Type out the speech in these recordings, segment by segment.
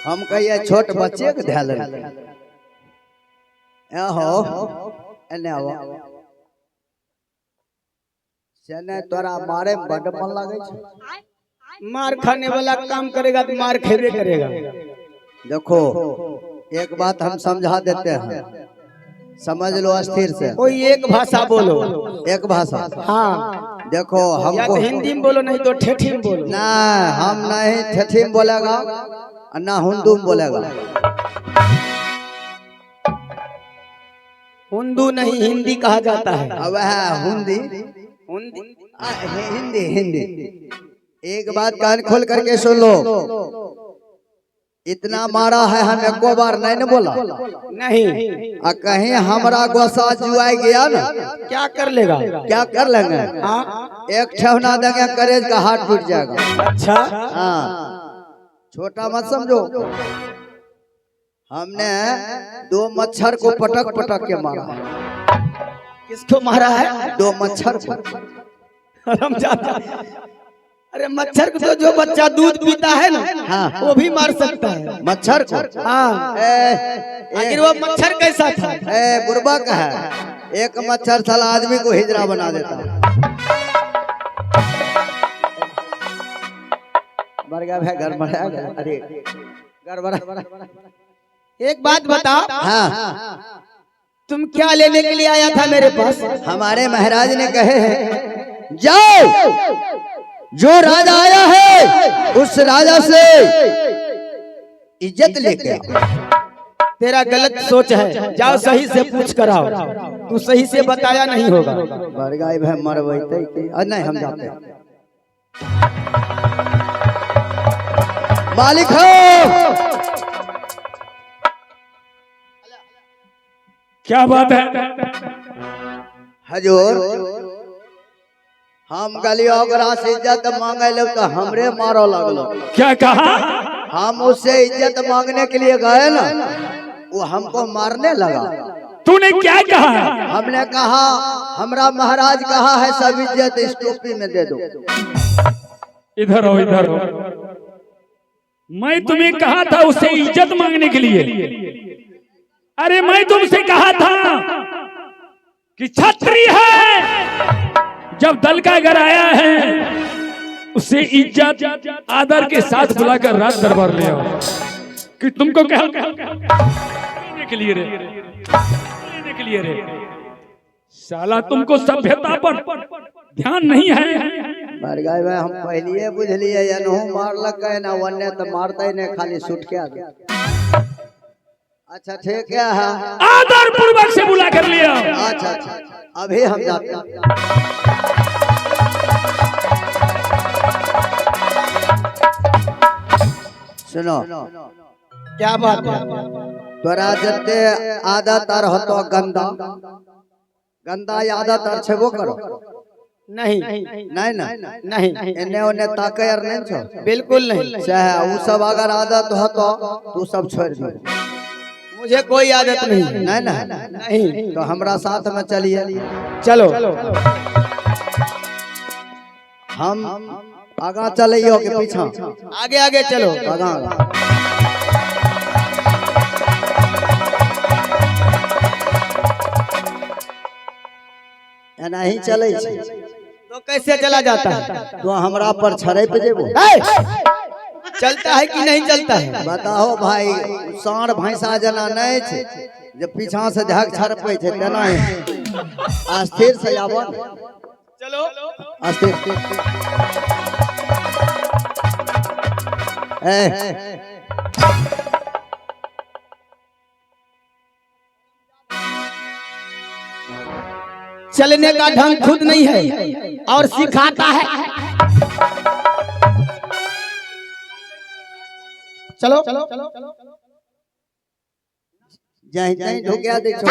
हम कहिए छोट बच्चे के ध्यान हो एने आओ चने तोरा मारे में बड़ मन लागे छे। मार खाने वाला काम करेगा तो मार खेबे करेगा। देखो एक बात हम समझा देते हैं, समझ लो स्थिर से। कोई एक भाषा बोलो। एक भाषा? हाँ देखो हमको हिंदी में बोलो नहीं तो ठेठी में बोलो। ना हम नहीं ठेठी में बोलेगा ना हिंदू में बोलेगा। हिंदू नहीं हिंदी कहा जाता है। अब है हिंदी हिंदी हिंदी। एक बात कान खोल करके सुन लो, इतना मारा है हम एको बार नहीं न बोला नहीं। कहीं हमारा गोसा जुआई गया ना क्या कर लेगा? क्या कर लेंगे? एक ठेवना देंगे करेज का हाथ टूट जाएगा। अच्छा हाँ छोटा मत समझो। हमने 2 मच्छर को पटक पटक के मारा है। किसको मारा है? 2 मच्छर को। अरे मच्छर को तो जो बच्चा दूध पीता है ना, हाँ वो भी मार सकता है मच्छर को। हाँ आखिर वो मच्छर कैसा था? बुरबा का है। एक मच्छर साला आदमी को हिजड़ा बना देता है। अरे गड़बड़ा। एक बात बता, हाँ तुम क्या लेने के लिए आया था मेरे पास? हमारे महाराज ने कहे हैं जाओ, जो राजा आया है उस राजा से इज्जत लेके आओ। तेरा गलत सोच है, जाओ सही से पूछ कर आओ। तू सही से बताया नहीं होगा। बरगाई भाई मरवैते नहीं, हम जाते हैं। मालिक हो। क्या बात है? हजूर हम गलियों से इज्जत मांगे लो तो हमरे मारो लगलो। क्या कहा? हम उससे इज्जत मांगने के लिए गए ना, वो हमको मारने लगा। तूने क्या कहा? हमने कहा हमरा महाराज कहा है सब इज्जत इस टोपी में दे दो। इधर हो, इधर हो। मैं तुम्हें कहा था उससे इज्जत मांगने के लिए। अरे मैं तुमसे कहा था कि छत्री है, जब दल का घर आया है उसे इज्जत आदर के साथ बुलाकर राज दरबार ले आओ। कि तुमको क्या लेने के लिए रे साला, तुमको सभ्यता पर ध्यान नहीं है। मरगाई में हम पहले बुझ लिए या नहीं मार लग गए ना, वन्य तो मारता ही नहीं, खाली सुट के आ गया। अच्छा ठीक है, आदर पूर्वक से बुला कर लिया। अच्छा अच्छा अभी हम जाते हैं। सुनो क्या बात है? तोरा जते आदत आर होतो गंदा गंदा आदत आर छेबो करो। नहीं नहीं ना नहीं एने ओने ताके यार नहीं छो, बिल्कुल नहीं। चाहे वो सब अगर आदत होतो तू सब छोड़ दे। मुझे कोई आदत नहीं। नहीं ना नहीं तो हमरा साथ में चलिए। चलो हम आगा चलियो के पीछा? आगे आगे चलो। आगा नहीं चले तो कैसे चला जाता है? तो हमरा पर छड़े पे जेबो। चलता है कि नहीं चलता है? बताओ भाई, सांड भैंसा जना नहीं छे जब पीछा से झाक छड़पे छे तेना ही। स्थिर से आबो, चलो स्थिर। चलने का ढंग खुद नहीं है और सिखाता है। चलो जहीं जहीं ढुकिया देखो।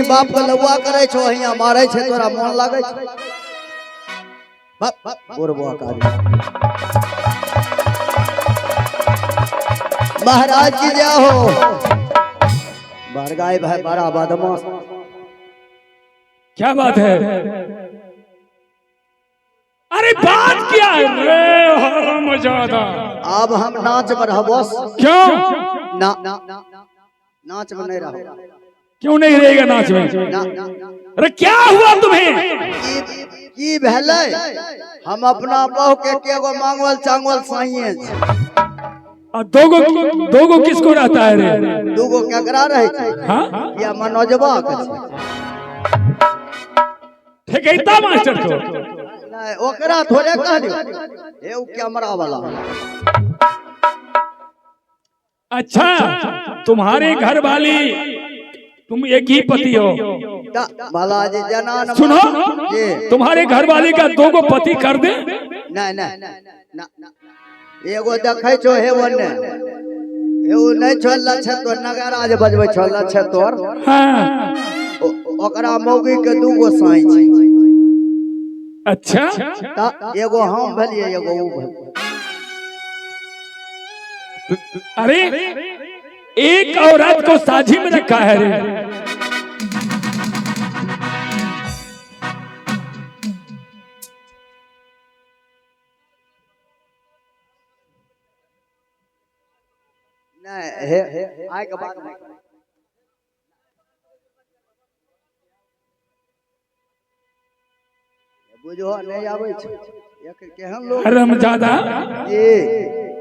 बाप का लौआ करे छो, हिया मारे छे तोरा मन लागे छे। बाप बुरबा का महाराज जी जाओ। बरगाई भाई बड़ा बदमाश। क्या बात है? अरे बात क्या है रे हरामजादा? अब हम नाच में रह बस। क्यों ना नाच में नहीं रहो। क्यों नहीं रहेगा नाच में? ना अरे क्या हुआ तुम्हें? की भेले? हम अपना बहू के केगो मांगवल चांगवल साइए दोगो किसको रहता है रे? दूगो केकरा रहे छै? हाँ या मनोजबा के छै? ठेकेता मास्टर को? नहीं ओकरा थोड़े कहलियो ए उ कैमरा वाला। अच्छा तुम्हारे घर वाली, तुम एक ही पति हो? बालाजी जनान सुनो, जी तुम्हारे घर वाली का दोगो पति कर दे? नहीं नहीं एगो देखै छो हे ओने एगो नहीं छोड़ला छ तो नगारा जे बजबै छोड़ला छ तोर। हाँ। ओकरा मौगी के दूगो साई छै। अच्छा एगो हम भेलिए एगो उ भेल। अरे एक औरत को साझी में रखा है रे। नहीं हे आय के बात नहीं बुझो नहीं आबै छै एक केहन लोग। हरामजादा, जी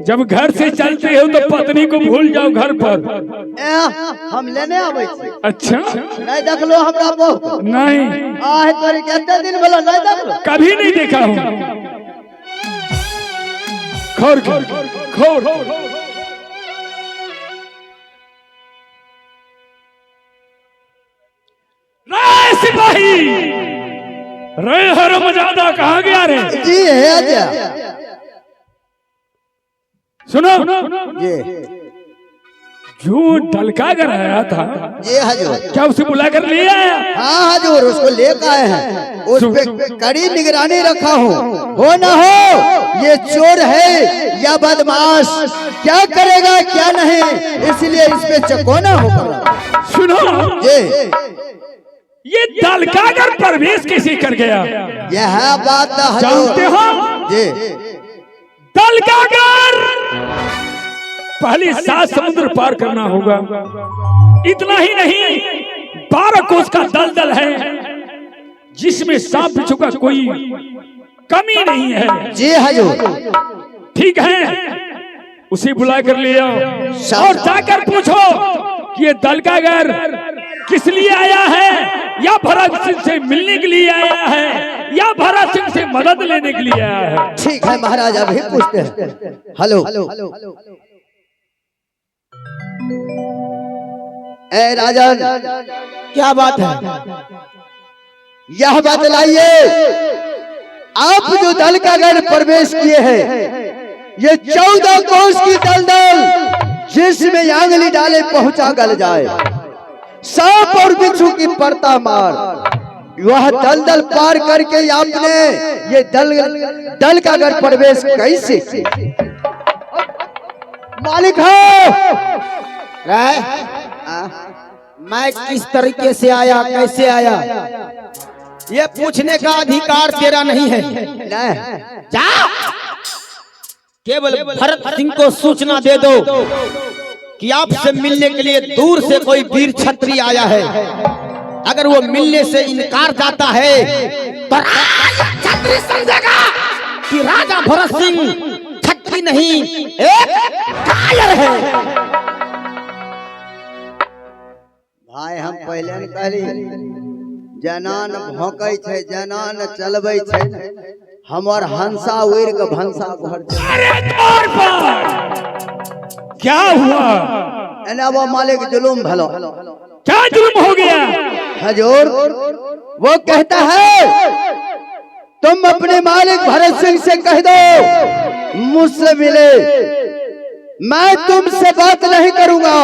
जब घर से चलते हो तो पत्नी को भूल जाओ घर पर। हम लेने आबै छी। अच्छा नहीं देखलो हमरा बहू? नहीं आह तोरी केते दिन भेलो नहीं देखलो? कभी नहीं देखा हूँ। खोर खोर रे सिपाही, रे हरामजादा कहाँ गया रे? जी है जा सुनो, जी जो डलका कर आया था, जी हजूर। क्या उसे बुला कर ले आया? हाँ हजूर उसको लेकर आए हैं। उस पे कड़ी निगरानी रखा हूँ। हो ना हो ये चोर है या बदमाश, क्या करेगा क्या नहीं, इसलिए इस पे चकोना होगा। सुनो जी ये दलकागर प्रवेश कैसे कर गया? यह बात हजूर जानते हो? जी दलकागर पहले 7 समुद्र पार करना होगा। इतना ही नहीं 12 कोस का दलदल है जिसमें सांप बिच्छू का कोई कमी नहीं है। जी हजूर। ठीक है, उसे बुला कर ले आओ और जाकर पूछो कि ये दलकागर किस लिए आया है, या भरत सिंह से मिलने के लिए आया है, या भरत सिंह से मदद लेने के लिए आया है। ठीक है महाराज अभी पूछते हैं। हेलो ए राजन, क्या बात है? यह बतलाइए आप जो दलकागर प्रवेश किए हैं, ये 14 कोस की दलदल जिसमें आंगली डाले पहुंचा गल जाए, सांप और बिच्छू की परता मार, वह दलदल पार करके आपने ये दलकागर प्रवेश कैसे किया? मालिक हो मैं किस तरीके से आया, कैसे आया, ये पूछने का अधिकार तेरा नहीं है। जा केवल भरत सिंह को सूचना दे दो कि आपसे मिलने के लिए दूर से कोई वीर क्षत्रिय आया है। अगर वो मिलने से इनकार जाता है तो क्षत्रिय समझेगा कि राजा भरत सिंह क्षत्रिय नहीं एक कायर है। भाई हम पहले न कहली जनान भौंकै छै, जनान चलबै छै, हमर हंसा उड़ के भंसा घर। अरे तोर पर क्या हुआ? एना वो मालिक जुलूम भलो। क्या जुल्म हो गया? हजूर वो कहता है तुम अपने मालिक भरत सिंह से कह दो मुझसे मिले, मैं तुमसे बात नहीं करूंगा,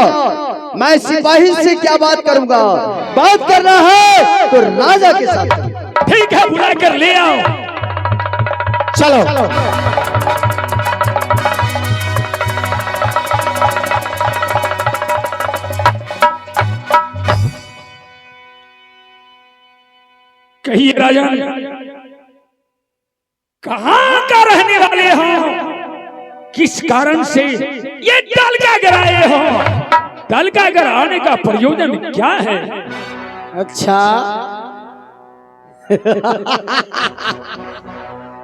मैं सिपाही से क्या बात करूंगा, बात करना है तो राजा के साथ। ठीक है, बुला कर ले आओ। चलो कहिए राजा। कहां का रहने वाले हो, किस कारण से ये दलका गिराए हो, दलका गिराने का प्रयोजन क्या है? अच्छा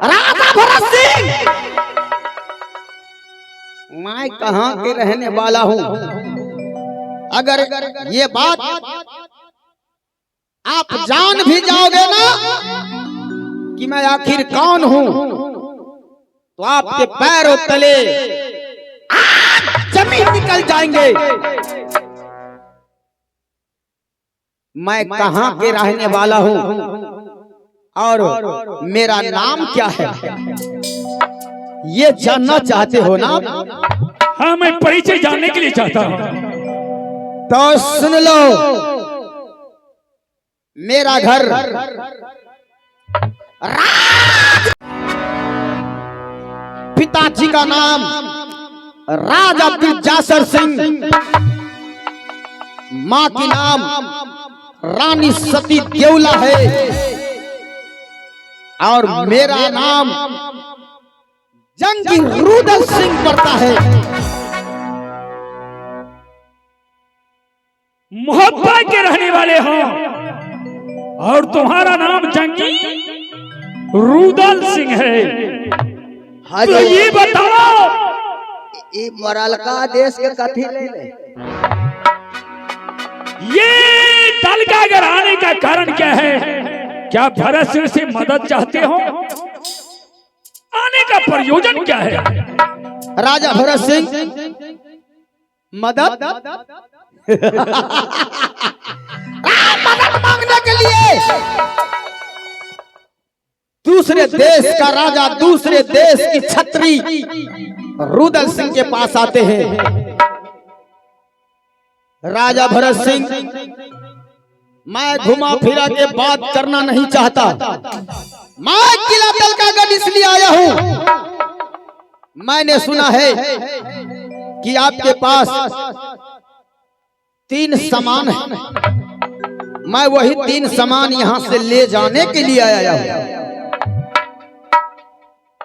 राजा भरत सिंह, मैं कहां के रहने वाला हूं? अगर ये बात आप जान भी जाओगे ना कि मैं आखिर कौन हूं, तो आपके पैरों तले जमीन निकल जाएंगे। मैं कहां के रहने वाला हूं और मेरा नाम क्या है, ये जानना चाहते हो ना? हाँ, मैं परिचय जानने के लिए चाहता हूँ। तो सुन लो, मेरा घर पिताजी का नाम राजा अब्दुल जासर सिंह, माँ की नाम रानी सती देवला है और मेरा नाम जंगी रुदल सिंह पड़ता है। मोहब्बत के रहने वाले हो और तुम्हारा नाम जंगी रुदल सिंह है। हाँ तो ये बताओ, ये मरलका देश के कथी ले ले? ये दलका गिराने का कारण क्या है? क्या भरत सिंह से मदद चाहते हो? आने का प्रयोजन क्या है? राजा भरत सिंह मदद मदद मांगने के लिए दूसरे देश का राजा, दूसरे देश की छत्री रुदल सिंह के पास आते हैं। राजा भरत सिंह, मैं घुमा फिरा के बात करना नहीं चाहता। मैं किला दलकागढ़ इसलिए आया हूं, मैंने सुना है कि आपके पास 3 सामान है। मैं वही 3 सामान यहां से ले जाने के लिए आया हूं।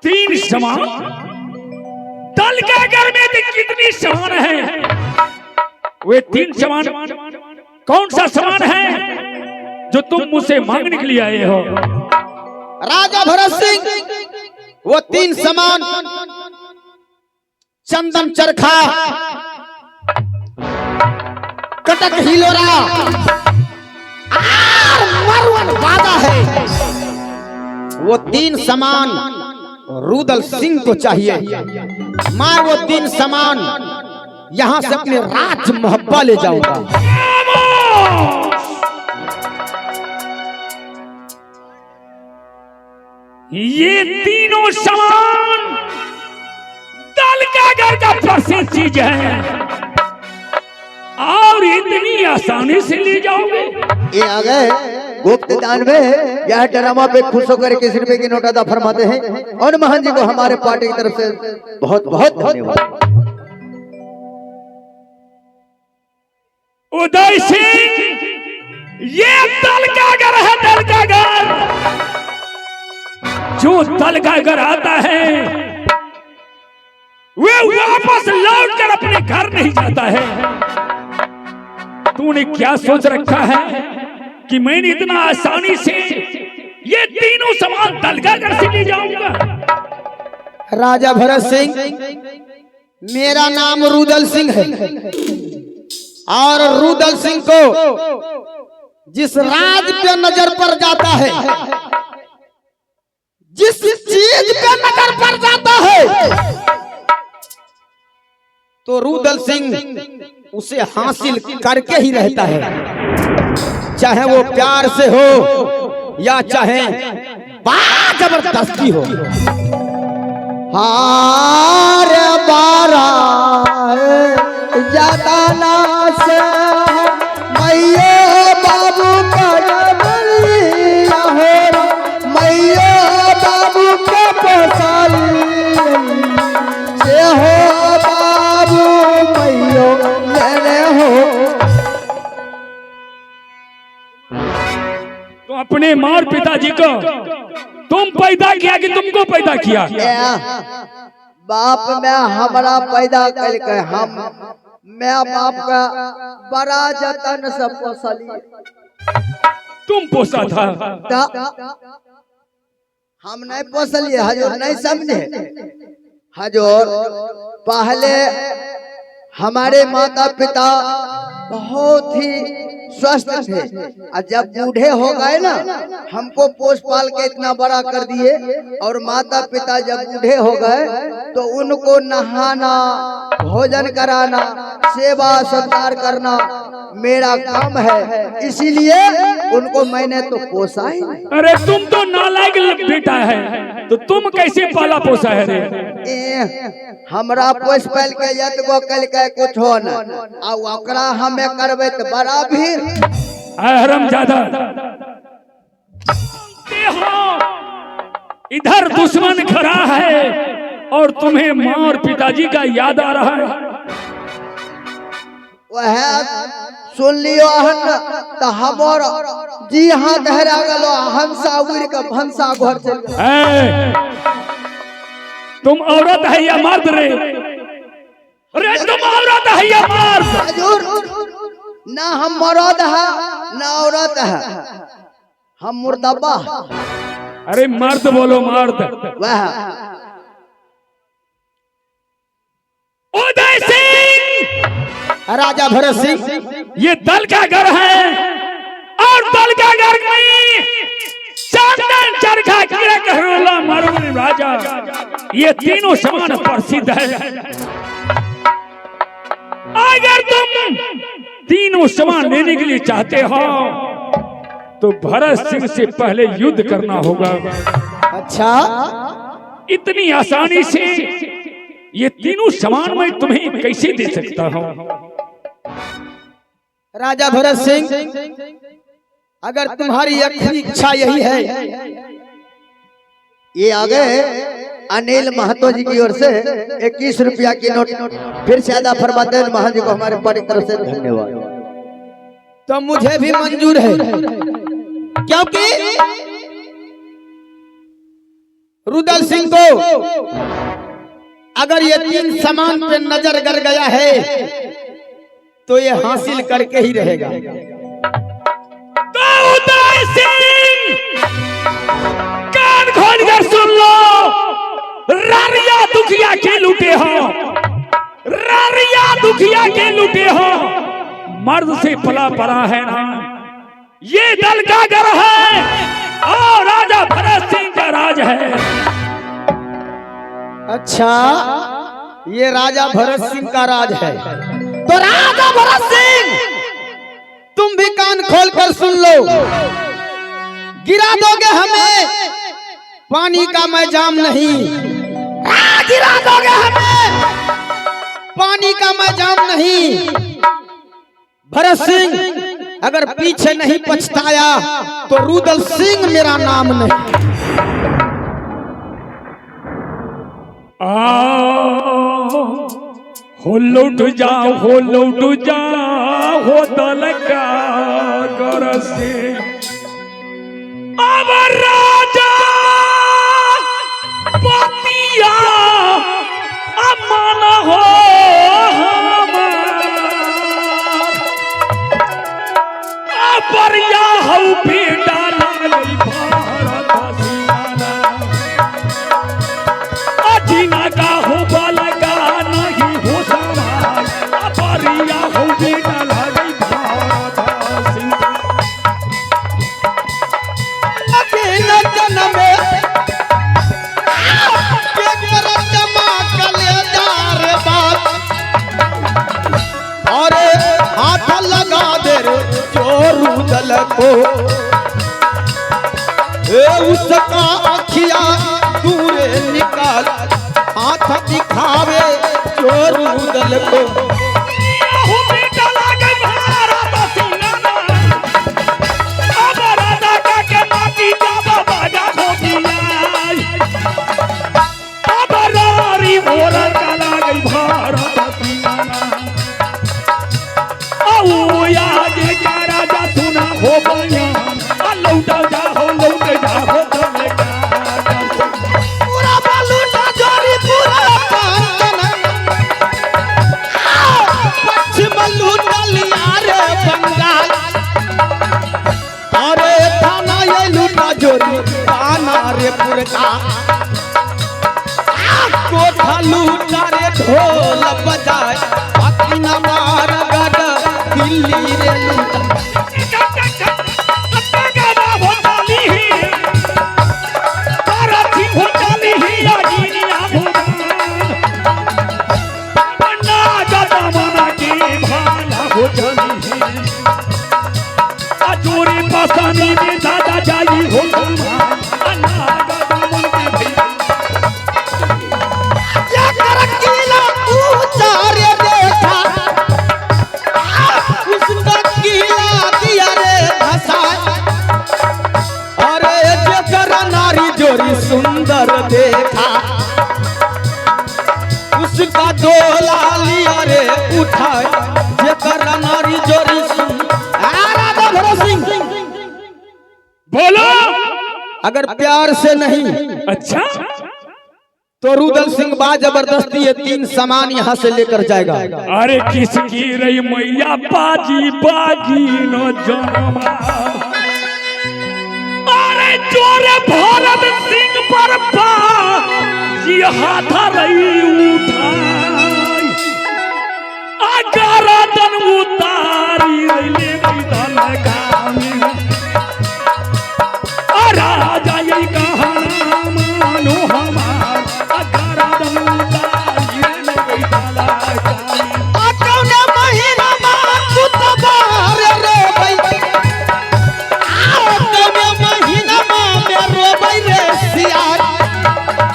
3 सामान? दलकागढ़ में तो कितनी सामान है? वे 3 सामान कौन सा सामान है जो तुम मुझसे मांगने के लिए आए हो? राजा भरत सिंह, वो 3 सामान चंदन चरखा, कटक हिलोरा और मरवन बाजा है। वो 3 सामान रुदल सिंह को चाहिए। मैं वो 3 सामान यहां से अपने राज महब्बा ले जाऊंगा। ये तीनों सामान दलकागढ़ का प्रसिद्ध चीज है और इतनी आसानी से ले जाओगे? ये आ गए गुप्त दान में, यह ड्रामा पे खुश होकर 21 रुपए की नोट अदा फरमाते हैं और महान जी को हमारे पार्टी की तरफ से बहुत बहुत धन्यवाद। उदय सिंह, ये दलकागढ़ है, दलकागढ़। जो दलकागढ़ आता है वे वापस लौटकर अपने घर नहीं जाता है। तूने क्या सोच रखा है कि मैंने इतना आसानी से ये तीनों सामान दलकागढ़ से ले जाऊंगा? राजा भरत सिंह, मेरा नाम रुदल सिंह है और रुदल सिंह को जिस राज पे नजर पड़ जाता है, जिस चीज पे नजर पड़ जाता है, तो रुदल सिंह उसे हासिल करके ही रहता है, चाहे वो प्यार से हो या चाहे जबरदस्ती हो। हार बारा जाताना से मैया बाबू का बलिया हो, मैया बाबू का पसाली से हो, बाबू मैयो लेने हो। तो अपने मार पिताजी को तुम पैदा किया कि तुमको पैदा किया? बाप में हमारा पैदा करके हम मैं बाप का बड़ा जतन से पोसलिए। तुम पोसा था? हम नहीं पोसलिए हजूर, नहीं समझे हजूर। पहले हमारे माता पिता बहुत ही स्वस्थ थे और जब बूढ़े हो गए ना हमको पोस पाल के इतना बड़ा कर दिए। और माता पिता जब बूढ़े हो गए तो उनको नहाना, भोजन कराना, सेवा सत्कार करना मेरा काम है, इसीलिए उनको मैंने तो पोसा ही। अरे तुम तो नालायक बेटा है, तो तुम कैसे पाला पोसा है रे? हमरा पोस पाल के यत गो कल के कुछ हो न आ ओकरा हमें करबे तो बड़ा भीड़। हरामजादा, इधर दुश्मन खड़ा है और तुम्हें माँ और पिताजी का याद आ रहा है। वह सुन लियो तो हमर जी हाँ धरा गलो हंसा उड़ के भंसा घर चल। तुम औरत है या मर्द रे? अरे तुम औरत है या मर्द? हजूर ना हम मर्द है ना औरत है, हम मुर्दाबा। अरे मर्द बोलो, मर्द। वह उदय सिंह, राजा भरत सिंह, ये दल का घर है और दल का घर में चंदन चरखा कीड़ा कहरोला मारूनी राजा, ये तीनों समान प्रसिद्ध है। अगर तुम तीनों समान लेने के लिए चाहते हो तो भरत सिंह से पहले युद्ध करना होगा। अच्छा, इतनी आसानी से ये तीनों समान मैं तुम्हें कैसे दे सकता हूँ? राजा भरत सिंह, अगर तुम्हारी इच्छा यही है। ये आ गए अनिल महतो जी की ओर से 21 रुपया की नोट फिर से अदा फरमाते हैं महाराज जी को हमारे बड़ी तरफ से धन्यवाद। तो मुझे भी मंजूर है, क्योंकि रुदल सिंह को अगर ये तीन सामान पे नजर कर गया है तो ये हासिल करके ही रहेगा। तो उदय सिंह कान खोल कर सुन लो, रारिया दुखिया के लूटे हो, रारिया दुखिया के लूटे हो, मर्द से पला पड़ा है ना। ये दल का घर है और राजा भरत सिंह का राज है। अच्छा, ये राजा भरत सिंह का राज है। तो राजा भरत सिंह, तुम भी कान खोल कर सुन लो। गिरा दोगे हमें, पानी का मैं जाम नहीं। गिरा दोगे हमें, पानी का मैं जाम नहीं। भरत सिंह अगर पीछे नहीं पछताया तो रुदल सिंह मेरा नाम नहीं। हो लौट जाओ, हो लौट जाओ, हो दल का घर से अब राजा पतिया अमन हो परिया हो बेटा लाल भारत सिंगाना अजीना का हो बालका नहीं हो सवाल परिया हो बेटा लाल भारत सिंगाना अकेला जन्म के तेरा जमा कलेदार बात और हाथ लगा दे रे रुदल को, उसका अखिया दूरे निकाल, हाथ दिखावे चोर रुदल को। हो लौट जा, हो लौट जा, हो कोठा लूटा रे ढोल बजाए बाकी न मार गद दिल्ली रे लूटा जोरे पासानी में दादा जाई हो सुंदर देखा उसका डोला लिया रे उठाए जेकर नारी जोरी राधा भरोस सिंह बोलो। अगर प्यार से नहीं अच्छा तो रुदल सिंह बा जबरदस्ती ये 3 सामान यहाँ से लेकर जाएगा। अरे किसकी रही मैया बाजी बाजी न जनमा जोरे भरत सिंह पर जी हाथ रही उठाई अगर दन उतारी